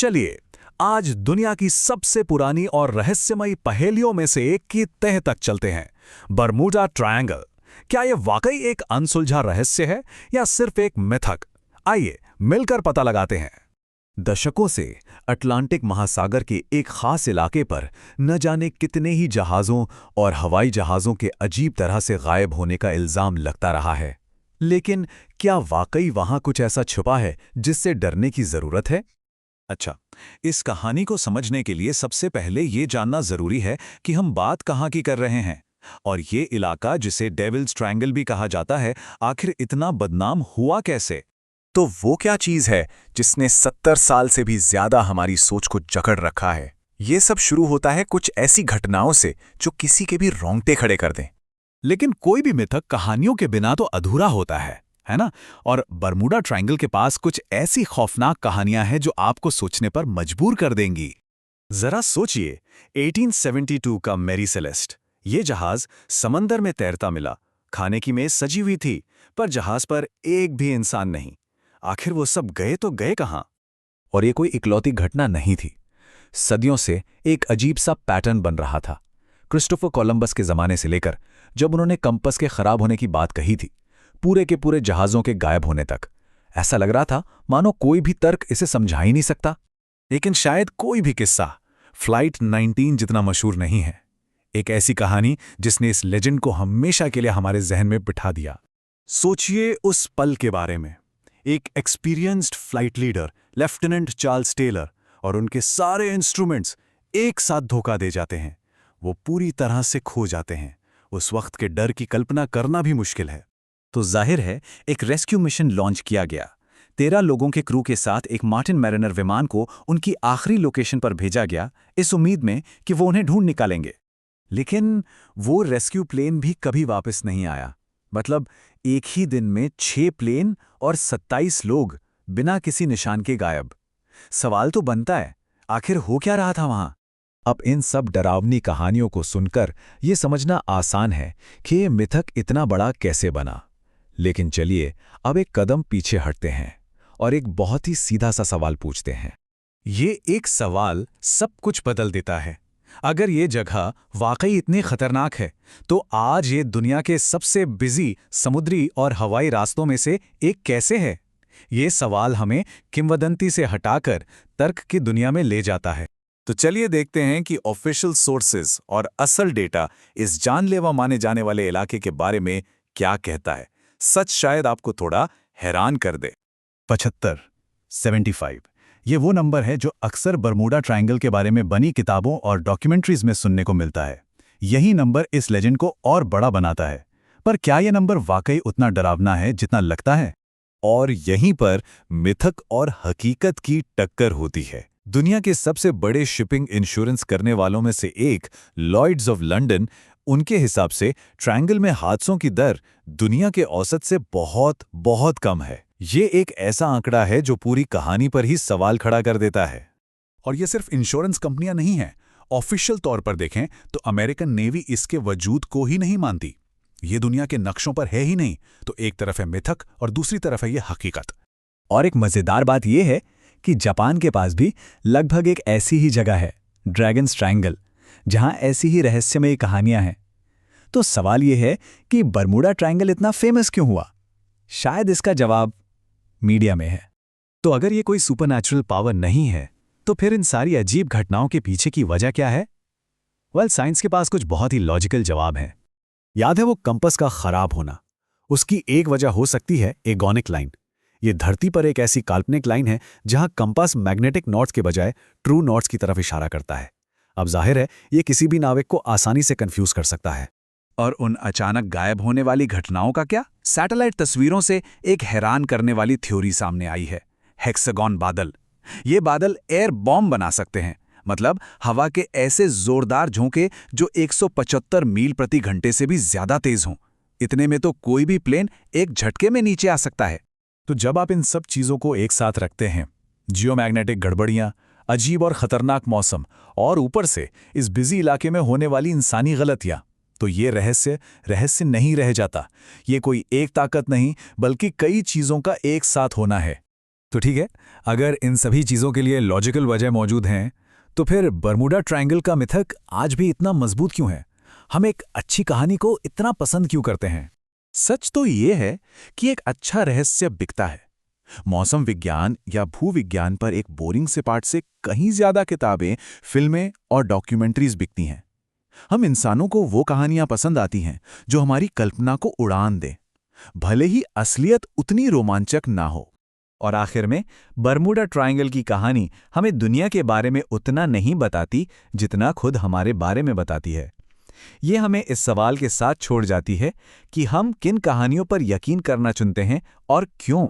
चलिए आज दुनिया की सबसे पुरानी और रहस्यमयी पहेलियों में से एक की तह तक चलते हैं। Bermuda triangle. क्या यह वाकई एक अनसुलझा रहस्य है या सिर्फ एक मिथक? आइए मिलकर पता लगाते हैं। दशकों से अटलांटिक महासागर के एक खास इलाके पर न जाने कितने ही जहाज़ों और हवाई जहाज़ों के अजीब तरह से गायब होने का इल्ज़ाम लगता रहा है। लेकिन क्या वाकई वहां कुछ ऐसा छुपा है जिससे डरने की ज़रूरत है? अच्छा, इस कहानी को समझने के लिए सबसे पहले ये जानना जरूरी है कि हम बात कहाँ की कर रहे हैं और ये इलाका जिसे डेविल्स ट्रायंगल भी कहा जाता है, आखिर इतना बदनाम हुआ कैसे? तो वो क्या चीज़ है जिसने 70 साल से भी ज्यादा हमारी सोच को जकड़ रखा है? ये सब शुरू होता है कुछ ऐसी घटनाओं से जो किसी के भी रोंगटे खड़े कर दें। लेकिन कोई भी मिथक कहानियों के बिना तो अधूरा होता है ना? और बरमूडा ट्रायंगल के पास कुछ ऐसी खौफनाक कहानियां हैं जो आपको सोचने पर मजबूर कर देंगी। जरा सोचिए, 1872 का मैरी सेलेस्ट। ये जहाज समंदर में तैरता मिला, खाने की मेज सजी हुई थी, पर जहाज पर एक भी इंसान नहीं। आखिर वो सब गए तो गए कहां? और ये कोई इकलौती घटना नहीं थी। सदियों से एक अजीब सा पैटर्न बन रहा था। क्रिस्टोफर कोलंबस के जमाने से लेकर जब उन्होंने कंपस के खराब होने की बात कही थी, पूरे के पूरे जहाज़ों के गायब होने तक, ऐसा लग रहा था मानो कोई भी तर्क इसे समझा ही नहीं सकता। लेकिन शायद कोई भी किस्सा फ्लाइट 19 जितना मशहूर नहीं है। एक ऐसी कहानी जिसने इस लेजेंड को हमेशा के लिए हमारे जहन में बिठा दिया। सोचिए उस पल के बारे में। एक experienced flight leader lieutenant Charles Taylor और उनके सारे इंस्ट्रूमेंट्स एक साथ धोखा दे जाते हैं। वो पूरी तरह से खो जाते हैं। उस वक्त के डर की कल्पना करना भी मुश्किल है। तो जाहिर है एक रेस्क्यू मिशन लॉन्च किया गया। 13 लोगों के क्रू के साथ एक मार्टिन मैरिनर विमान को उनकी आखिरी लोकेशन पर भेजा गया, इस उम्मीद में कि वो उन्हें ढूंढ निकालेंगे। लेकिन वो रेस्क्यू प्लेन भी कभी वापस नहीं आया। मतलब एक ही दिन में 6 प्लेन और 27 लोग बिना किसी निशान के गायब। सवाल तो बनता है, आखिर हो क्या रहा था वहां? अब इन सब डरावनी कहानियों को सुनकर यह समझना आसान है कि ये मिथक इतना बड़ा कैसे बना। लेकिन चलिए अब एक कदम पीछे हटते हैं और एक बहुत ही सीधा सा सवाल पूछते हैं। ये एक सवाल सब कुछ बदल देता है। अगर ये जगह वाकई इतनी खतरनाक है, तो आज ये दुनिया के सबसे बिजी समुद्री और हवाई रास्तों में से एक कैसे है? ये सवाल हमें किंवदंती से हटाकर तर्क की दुनिया में ले जाता है। तो चलिए देखते हैं कि ऑफिशियल सोर्सेज और असल डेटा इस जानलेवा माने जाने वाले इलाके के बारे में क्या कहता है। सच शायद आपको थोड़ा हैरान कर दे। 75 ये वो नंबर है जो अक्सर बरमूडा ट्रायंगल के बारे में बनी किताबों और डॉक्यूमेंट्रीज में सुनने को मिलता है। यही नंबर इस लेजेंड को और बड़ा बनाता है। पर क्या यह नंबर वाकई उतना डरावना है जितना लगता है? और यहीं पर मिथक और हकीकत की टक्कर होती है। दुनिया के सबसे बड़े शिपिंग इंश्योरेंस करने वालों में से एक लॉयड्स ऑफ लंदन, उनके हिसाब से ट्रायंगल में हादसों की दर दुनिया के औसत से बहुत बहुत कम है। ये एक ऐसा आंकड़ा है जो पूरी कहानी पर ही सवाल खड़ा कर देता है। और ये सिर्फ इंश्योरेंस कंपनियां नहीं हैं। ऑफिशियल तौर पर देखें तो अमेरिकन नेवी इसके वजूद को ही नहीं मानती। ये दुनिया के नक्शों पर है ही नहीं। तो एक तरफ है मिथक और दूसरी तरफ है ये हकीकत। और एक मजेदार बात यह है कि जापान के पास भी लगभग एक ऐसी ही जगह है, ड्रैगन्स ट्रायंगल, जहां ऐसी ही रहस्यमयी कहानियां हैं। तो सवाल यह है कि बरमूडा ट्रायंगल इतना फेमस क्यों हुआ? शायद इसका जवाब मीडिया में है। तो अगर ये कोई सुपरनैचुरल पावर नहीं है, तो फिर इन सारी अजीब घटनाओं के पीछे की वजह क्या है? साइंस के पास कुछ बहुत ही लॉजिकल जवाब है। याद है वो कंपस का खराब होना? उसकी एक वजह हो सकती है एगोनिक लाइन। ये धरती पर एक ऐसी काल्पनिक लाइन है जहां कंपास मैग्नेटिक नॉर्थ के बजाय ट्रू नॉर्थ की तरफ इशारा करता है। अब जाहिर है ये किसी भी नाविक को आसानी से कंफ्यूज कर सकता है। और उन अचानक गायब होने वाली घटनाओं का क्या? सैटेलाइट तस्वीरों से एक हैरान करने वाली थ्योरी सामने आई है, हेक्सागन बादल। ये बादल एयर बॉम्ब बना सकते हैं। मतलब हवा के ऐसे जोरदार झोंके जो 175 मील प्रति घंटे से भी ज्यादा तेज हों। इतने में तो कोई भी प्लेन एक झटके में नीचे आ सकता है। तो जब आप इन सब चीजों को एक साथ रखते हैं, जियोमैग्नेटिक गड़बड़ियां, अजीब और खतरनाक मौसम और ऊपर से इस बिजी इलाके में होने वाली इंसानी गलतियां, तो ये रहस्य नहीं रह जाता। ये कोई एक ताकत नहीं बल्कि कई चीजों का एक साथ होना है। तो ठीक है, अगर इन सभी चीज़ों के लिए लॉजिकल वजह मौजूद हैं, तो फिर बर्मुडा ट्रायंगल का मिथक आज भी इतना मजबूत क्यों है? हम एक अच्छी कहानी को इतना पसंद क्यों करते हैं? सच तो ये है कि एक अच्छा रहस्य बिकता है। मौसम विज्ञान या भूविज्ञान पर एक बोरिंग से पाठ से कहीं ज्यादा किताबें, फिल्में और डॉक्यूमेंट्रीज बिकती हैं। हम इंसानों को वो कहानियां पसंद आती हैं जो हमारी कल्पना को उड़ान दें, भले ही असलियत उतनी रोमांचक ना हो। और आखिर में बर्मुडा ट्रायंगल की कहानी हमें दुनिया के बारे में उतना नहीं बताती जितना खुद हमारे बारे में बताती है। ये हमें इस सवाल के साथ छोड़ जाती है कि हम किन कहानियों पर यकीन करना चुनते हैं और क्यों।